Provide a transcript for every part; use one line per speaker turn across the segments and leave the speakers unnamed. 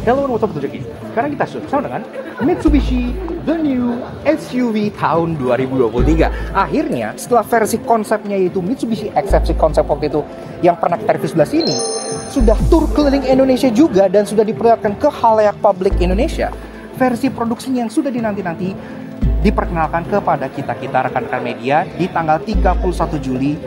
Hello and what's up Joki. Sekarang kita bersama dengan Mitsubishi The New SUV tahun 2023. Akhirnya setelah versi konsepnya yaitu Mitsubishi XFC konsep waktu itu yang pernah kita review sebelah sini, sudah tur keliling Indonesia juga dan sudah diperlihatkan ke khalayak publik Indonesia. Versi produksinya yang sudah dinanti-nanti diperkenalkan kepada kita rekan-rekan media di tanggal 31 Juli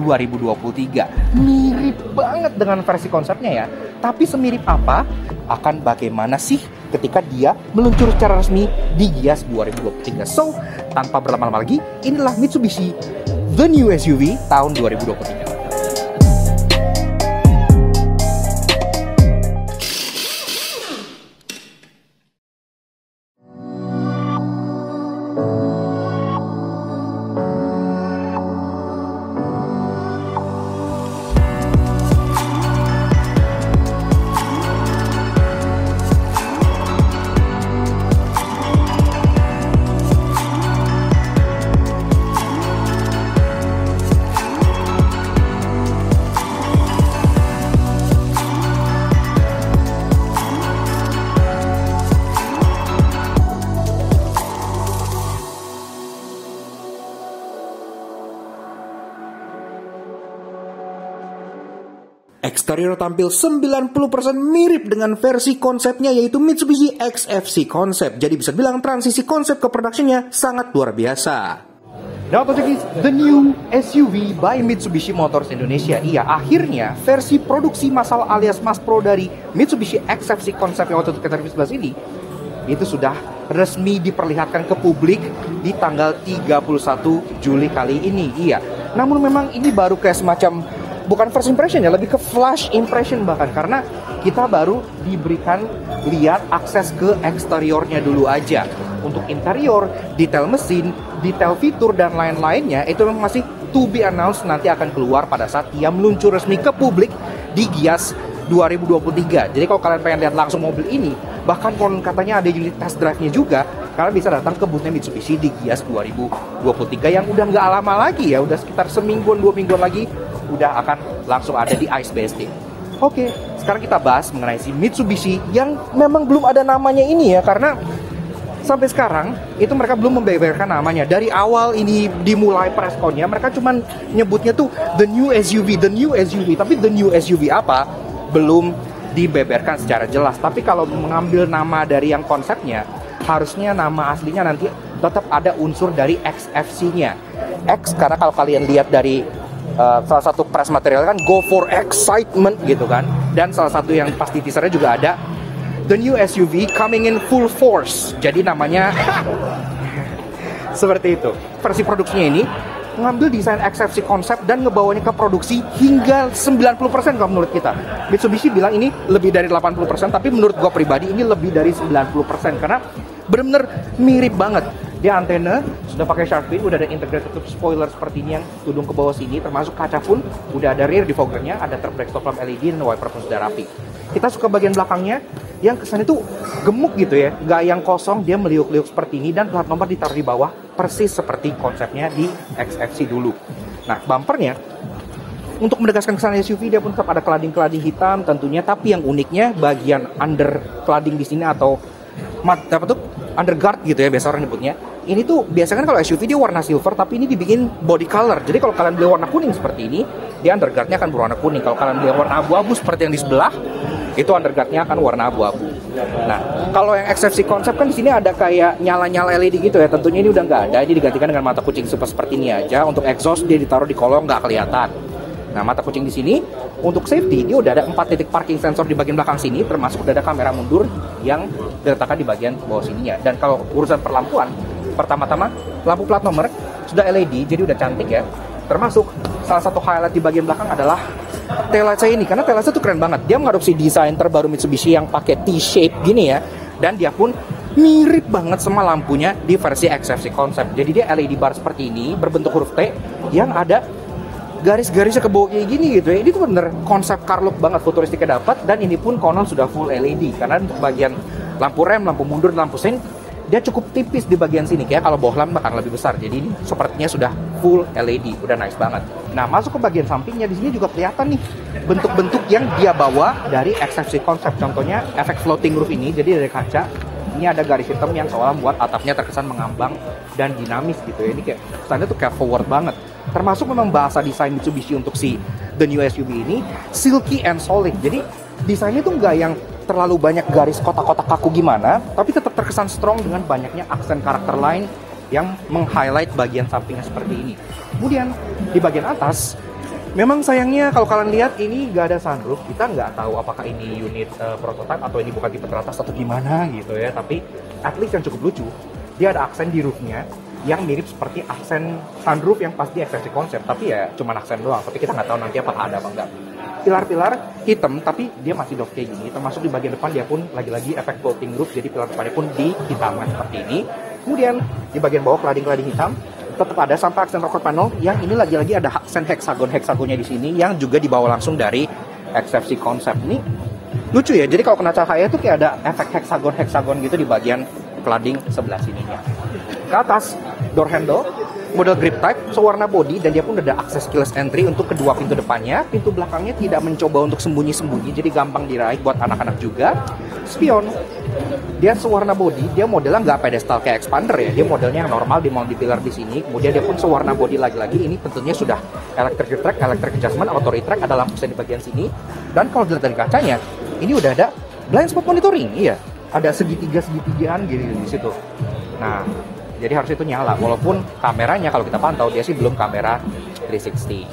2023. Mirip banget dengan versi konsepnya ya. Tapi semirip apa? Akan bagaimana sih ketika dia meluncur secara resmi di Gias 2023. So, tanpa berlama-lama lagi, inilah Mitsubishi The New SUV tahun 2023. Eksterior tampil 90% mirip dengan versi konsepnya yaitu Mitsubishi XFC konsep. Jadi bisa bilang transisi konsep ke productionnya sangat luar biasa. Nah, The New SUV by Mitsubishi Motors Indonesia. Iya, akhirnya versi produksi massal alias Mass Pro dari Mitsubishi XFC konsep yang waktu itu kita review sebelah sini itu sudah resmi diperlihatkan ke publik di tanggal 31 Juli kali ini. Iya, namun memang ini baru kayak semacam bukan first impression ya, lebih ke flash impression bahkan, karena kita baru diberikan lihat akses ke eksteriornya dulu aja. Untuk interior, detail mesin, detail fitur dan lain-lainnya itu memang masih to be announced, nanti akan keluar pada saat ia meluncur resmi ke publik di Gias 2023. Jadi kalau kalian pengen lihat langsung mobil ini, bahkan kalau katanya ada unit test drive-nya juga, kalian bisa datang ke boothnya Mitsubishi di Gias 2023 yang udah nggak lama lagi ya, udah sekitar semingguan 2 mingguan lagi udah akan langsung ada di ICE BSD. Oke, sekarang kita bahas mengenai si Mitsubishi yang memang belum ada namanya ini ya, karena sampai sekarang itu mereka belum membeberkan namanya. Dari awal ini dimulai press con-nya, mereka cuman nyebutnya tuh The New SUV, The New SUV. Tapi The New SUV apa? Belum dibeberkan secara jelas. Tapi kalau mengambil nama dari yang konsepnya, harusnya nama aslinya nanti tetap ada unsur dari XFC-nya. X karena kalau kalian lihat dari salah satu press material kan go for excitement gitu kan, dan salah satu yang pasti teasernya juga ada The New SUV coming in full force, jadi namanya seperti itu. Versi produksinya ini mengambil desain XFC konsep dan ngebawanya ke produksi hingga 90% kalau menurut kita. Mitsubishi bilang ini lebih dari 80%, tapi menurut gua pribadi ini lebih dari 90% karena bener-bener mirip banget. Dia antena sudah pakai shark fin, udah ada integrated spoiler seperti ini yang tudung ke bawah sini, termasuk kaca pun udah ada rear defoggernya, ada truk stop lamp LED dan wiper pun sudah rapi. Kita suka bagian belakangnya yang kesannya tuh gemuk gitu ya, nggak yang kosong, dia meliuk-liuk seperti ini, dan plat nomor ditaruh di bawah persis seperti konsepnya di XFC dulu. Nah, bumpernya untuk menegaskan kesan SUV dia pun tetap ada cladding hitam tentunya, tapi yang uniknya bagian under cladding di sini atau underguard gitu ya biasa orang nyebutnya. Ini tuh biasanya kan kalau SUV dia warna silver, tapi ini dibikin body color. Jadi kalau kalian beli warna kuning seperti ini, dia underguardnya akan berwarna kuning. Kalau kalian beli warna abu-abu seperti yang di sebelah, itu underguardnya akan warna abu-abu. Nah, kalau yang XFC konsep kan di sini ada kayak nyala-nyala LED gitu ya. Tentunya ini udah nggak ada. Ini digantikan dengan mata kucing seperti ini aja. Untuk exhaust dia ditaruh di kolong, nggak kelihatan. Nah, mata kucing di sini untuk safety dia udah ada 4 titik parking sensor di bagian belakang sini, termasuk udah ada kamera mundur yang diletakkan di bagian bawah sininya. Dan kalau urusan perlampuan, pertama-tama lampu plat nomor sudah LED, jadi udah cantik ya. Termasuk salah satu highlight di bagian belakang adalah taillight saya ini, karena taillight saya tuh keren banget. Dia mengadopsi desain terbaru Mitsubishi yang pakai T-shape gini ya, dan dia pun mirip banget sama lampunya di versi XFC konsep. Jadi dia LED bar seperti ini berbentuk huruf T yang ada garis-garisnya ke bawah kayak gini gitu ya. Ini tuh bener konsep car look banget, futuristiknya dapat, dan ini pun konon sudah full LED karena untuk bagian lampu rem, lampu mundur, lampu sein dia cukup tipis di bagian sini, kayak kalau Bohlam bahkan lebih besar. Jadi ini sepertinya sudah full LED, udah nice banget. Nah, masuk ke bagian sampingnya, di sini juga kelihatan nih bentuk-bentuk yang dia bawa dari XFC Concept. Contohnya efek floating roof ini, jadi dari kaca ini ada garis hitam yang seolah membuat atapnya terkesan mengambang dan dinamis gitu ya. Ini kayak kesannya tuh kayak forward banget. Termasuk memang bahasa desain Mitsubishi untuk si The New SUV ini silky and solid. Jadi desainnya tuh nggak yang terlalu banyak garis kotak-kotak kaku gimana, tapi tetap terkesan strong dengan banyaknya aksen karakter lain yang meng-highlight bagian sampingnya seperti ini. Kemudian di bagian atas, memang sayangnya kalau kalian lihat ini nggak ada sunroof. Kita nggak tahu apakah ini unit prototype atau ini bukan tipe teratas atau gimana gitu ya. Tapi at least yang cukup lucu, dia ada aksen di roofnya yang mirip seperti aksen sunroof yang pas di XFC Concept. Tapi ya cuma aksen doang, tapi kita nggak tahu nanti apakah ada apa enggak. Pilar-pilar hitam, tapi dia masih doff kayak gini. Termasuk di bagian depan dia pun lagi-lagi efek floating roof, jadi pilar depannya pun dihitamkan seperti ini. Kemudian di bagian bawah cladding-cladding hitam tetap ada sampai aksen rocker panel yang ini lagi-lagi ada aksen hexagonnya di sini yang juga dibawa langsung dari XFC Concept. Ini lucu ya, jadi kalau kena cahaya tuh kayak ada efek hexagon gitu di bagian cladding sebelah sininya. Ke atas, door handle model grip type sewarna body, dan dia pun ada akses keyless entry untuk kedua pintu depannya. Pintu belakangnya tidak mencoba untuk sembunyi-sembunyi, jadi gampang diraih buat anak-anak juga. Spion, dia sewarna body, dia modelnya nggak pedestal kayak Expander ya, dia modelnya yang normal, dimount di pilar di sini. Kemudian dia pun sewarna body lagi-lagi, ini tentunya sudah electric track, electric adjustment, auto retract, ada lampu sen di bagian sini. Dan kalau dilihat dari kacanya, ini udah ada blind spot monitoring, iya, ada segitigaan gitu di situ. Nah, jadi harus itu nyala, walaupun kameranya kalau kita pantau dia sih belum kamera 360.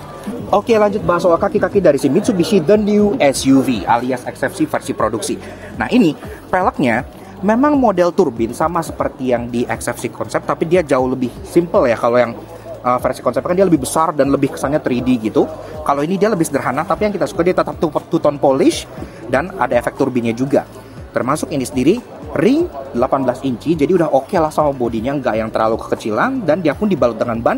Oke, lanjut bahas soal kaki-kaki dari si Mitsubishi The New SUV alias XFC versi produksi. Nah, ini peleknya memang model turbin sama seperti yang di XFC Concept, tapi dia jauh lebih simple ya. Kalau yang versi konsep kan dia lebih besar dan lebih kesannya 3D gitu. Kalau ini dia lebih sederhana, tapi yang kita suka dia tetap two-tone polish dan ada efek turbinnya juga. Termasuk ini sendiri ring 18 inci, jadi udah oke lah sama bodinya, nggak yang terlalu kekecilan, dan dia pun dibalut dengan ban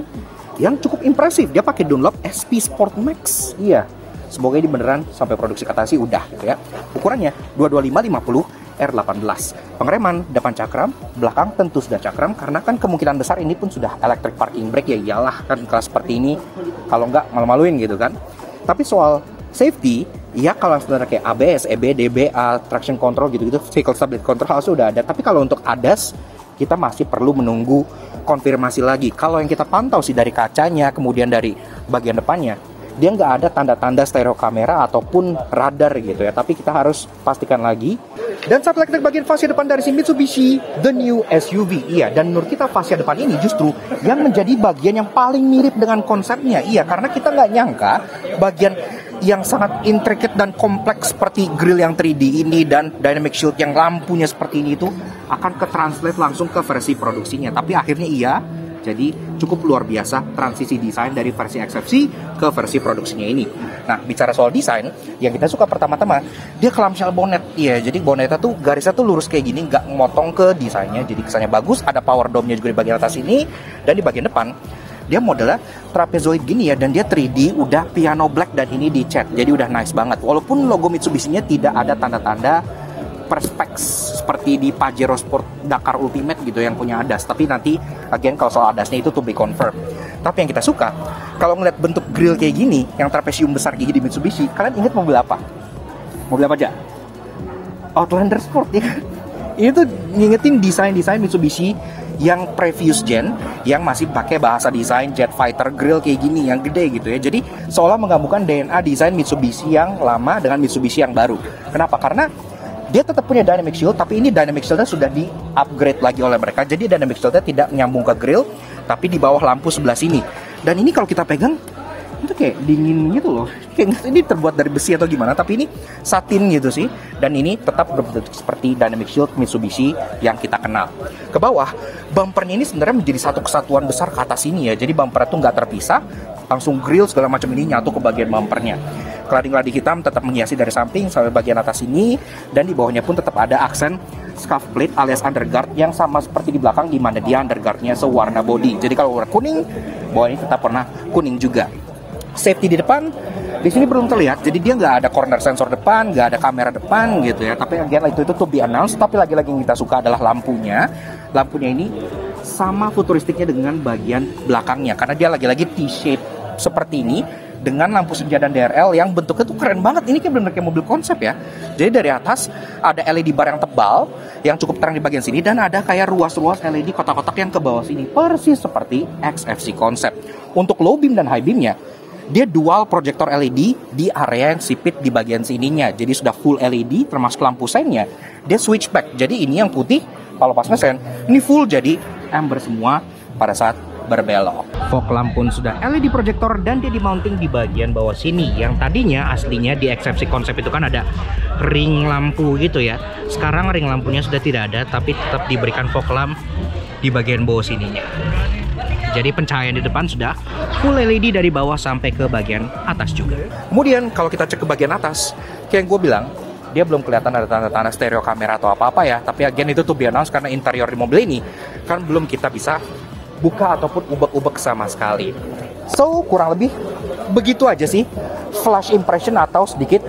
yang cukup impresif. Dia pakai Dunlop SP Sport Max. Iya, semoga ini beneran sampai produksi kata sih udah gitu ya. Ukurannya 225/50 R18. Pengereman depan cakram, belakang tentu sudah cakram, karena kan kemungkinan besar ini pun sudah electric parking brake ya. Iyalah kan kelas seperti ini, kalau nggak malu-maluin gitu kan. Tapi soal safety, ya kalau sebenarnya kayak ABS, EB, DBA, traction control gitu-gitu, vehicle stability control harusnya udah ada. Tapi kalau untuk ADAS, kita masih perlu menunggu konfirmasi lagi. Kalau yang kita pantau sih dari kacanya, kemudian dari bagian depannya, dia nggak ada tanda-tanda stereo kamera ataupun radar gitu ya. Tapi kita harus pastikan lagi. Dan satu lagi bagian fascia depan dari si Mitsubishi The New SUV. Iya, dan menurut kita fascia depan ini justru yang menjadi bagian yang paling mirip dengan konsepnya. Iya, karena kita nggak nyangka bagian yang sangat intricate dan kompleks seperti grill yang 3D ini dan dynamic shield yang lampunya seperti ini itu akan ke-translate langsung ke versi produksinya. Tapi akhirnya iya, jadi cukup luar biasa transisi desain dari versi XFC ke versi produksinya ini. Nah, bicara soal desain, yang kita suka pertama-tama, dia clamshell bonnet. Iya, jadi bonnetnya tuh garisnya tuh lurus kayak gini, nggak motong ke desainnya, jadi kesannya bagus. Ada power dome-nya juga di bagian atas ini, dan di bagian depan dia modelnya trapezoid gini ya, dan dia 3D, udah piano black dan ini dicat, jadi udah nice banget. Walaupun logo Mitsubishi-nya tidak ada tanda-tanda perspex seperti di Pajero Sport Dakar Ultimate gitu yang punya ADAS, tapi nanti again kalau soal ADAS-nya itu to be confirmed. Tapi yang kita suka, kalau ngeliat bentuk grill kayak gini, yang trapesium besar gigi di Mitsubishi, kalian ingat mobil apa? Mobil apa aja? Outlander Sport ya. Ini tuh ngingetin desain-desain Mitsubishi yang previous gen, yang masih pakai bahasa desain jet fighter grill kayak gini, yang gede gitu ya. Jadi seolah menggabungkan DNA desain Mitsubishi yang lama dengan Mitsubishi yang baru. Kenapa? Karena dia tetap punya dynamic shield, tapi ini dynamic shieldnya sudah di-upgrade lagi oleh mereka. Jadi dynamic shieldnya tidak nyambung ke grill, tapi di bawah lampu sebelah sini. Dan ini kalau kita pegang, itu kayak dingin gitu loh. Kayak ini terbuat dari besi atau gimana, tapi ini satin gitu sih. Dan ini tetap berbentuk seperti dynamic shield Mitsubishi yang kita kenal. Ke bawah, bumpernya ini sebenarnya menjadi satu kesatuan besar ke atas ini ya. Jadi bumpernya tuh nggak terpisah, langsung grill segala macam ini nyatu ke bagian bumpernya. Cladding-cladding hitam tetap menghiasi dari samping sampai bagian atas ini, dan di bawahnya pun tetap ada aksen scuff plate alias underguard yang sama seperti di belakang, di mana dia underguardnya sewarna body. Jadi kalau warna kuning, bawah ini tetap warna kuning juga. safety di depan, di sini belum terlihat, jadi dia nggak ada corner sensor depan, nggak ada kamera depan gitu ya. Tapi again itu to be announced. Tapi lagi-lagi yang kita suka adalah lampunya. Lampunya ini sama futuristiknya dengan bagian belakangnya, karena dia lagi-lagi T-shape seperti ini dengan lampu senja dan DRL yang bentuknya tuh keren banget. Ini kayak bener-bener kayak mobil konsep ya. Jadi dari atas ada LED bar yang tebal yang cukup terang di bagian sini, dan ada kayak ruas-ruas LED kotak-kotak yang ke bawah sini, persis seperti XFC konsep. Untuk low beam dan high beamnya, dia dual proyektor LED di area yang sipit di bagian sininya. Jadi sudah full LED termasuk lampu seinnya. Dia switchback. Jadi ini yang putih kalau pas ngesen, ini full jadi amber semua pada saat berbelok. Fog lamp pun sudah LED proyektor dan dia di-mounting di bagian bawah sini. Yang tadinya aslinya di XFC konsep itu kan ada ring lampu gitu ya. Sekarang ring lampunya sudah tidak ada, tapi tetap diberikan fog lamp di bagian bawah sininya. Jadi pencahayaan di depan sudah full LED dari bawah sampai ke bagian atas juga. Kemudian kalau kita cek ke bagian atas, kayak yang gue bilang, dia belum kelihatan ada tanda-tanda stereo kamera atau apa-apa ya. Tapi again itu tuh announced karena interior di mobil ini kan belum kita bisa buka ataupun ubek-ubek sama sekali. So kurang lebih begitu aja sih flash impression atau sedikit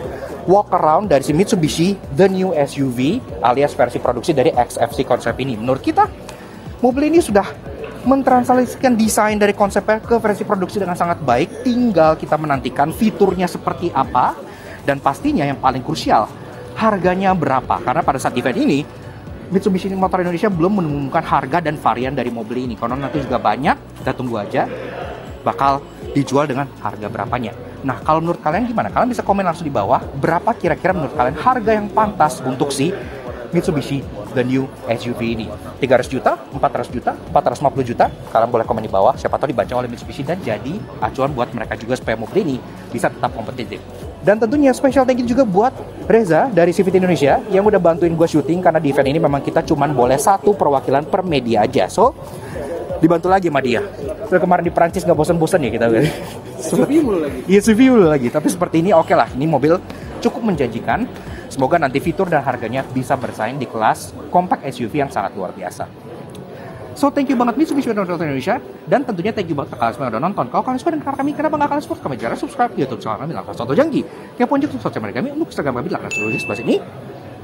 walk around dari si Mitsubishi The New SUV alias versi produksi dari XFC konsep ini. Menurut kita mobil ini sudah mentranslasikan desain dari konsepnya ke versi produksi dengan sangat baik. Tinggal kita menantikan fiturnya seperti apa, dan pastinya yang paling krusial, harganya berapa. Karena pada saat event ini Mitsubishi Motor Indonesia belum mengumumkan harga dan varian dari mobil ini. Karena nanti juga banyak, kita tunggu aja bakal dijual dengan harga berapanya. Nah, kalau menurut kalian gimana? Kalian bisa komen langsung di bawah, berapa kira-kira menurut kalian harga yang pantas untuk si Mitsubishi The New SUV ini. 300 juta, 400 juta, 450 juta. Kalian boleh komen di bawah, siapa tahu dibaca oleh Mitsubishi dan jadi acuan buat mereka juga supaya mobil ini bisa tetap kompetitif. Dan tentunya special thank you juga buat Reza dari CVT Indonesia yang udah bantuin gue syuting, karena di event ini memang kita cuman boleh satu perwakilan per media aja. So, dibantu lagi sama dia. So, kemarin di Perancis nggak bosan-bosan ya kita.
SUV mulu lagi.
Iya, SUV mulu lagi. Tapi seperti ini oke lah. Ini mobil cukup menjanjikan. Semoga nanti fitur dan harganya bisa bersaing di kelas compact SUV yang sangat luar biasa. So, thank you banget Mitsubishi Motor Indonesia. Dan tentunya thank you banget ke kalian semua yang udah nonton. Kalau kalian suka dengan kami, kenapa nggak kalian support kami? Jangan subscribe di YouTube channel kami, langsung Soto Janggi. Kepoin juga sosial media kami untuk Instagram kami, langsung tulis sebelah sini.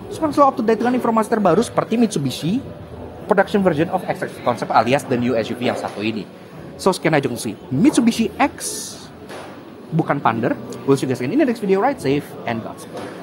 Supaya selalu up to date dengan informasi terbaru seperti Mitsubishi production version of XFC Concept alias The New SUV yang satu ini. So, sekian aja sih Mitsubishi X, bukan Pander. We'll see you guys again in the next video. Ride safe and Godspeed.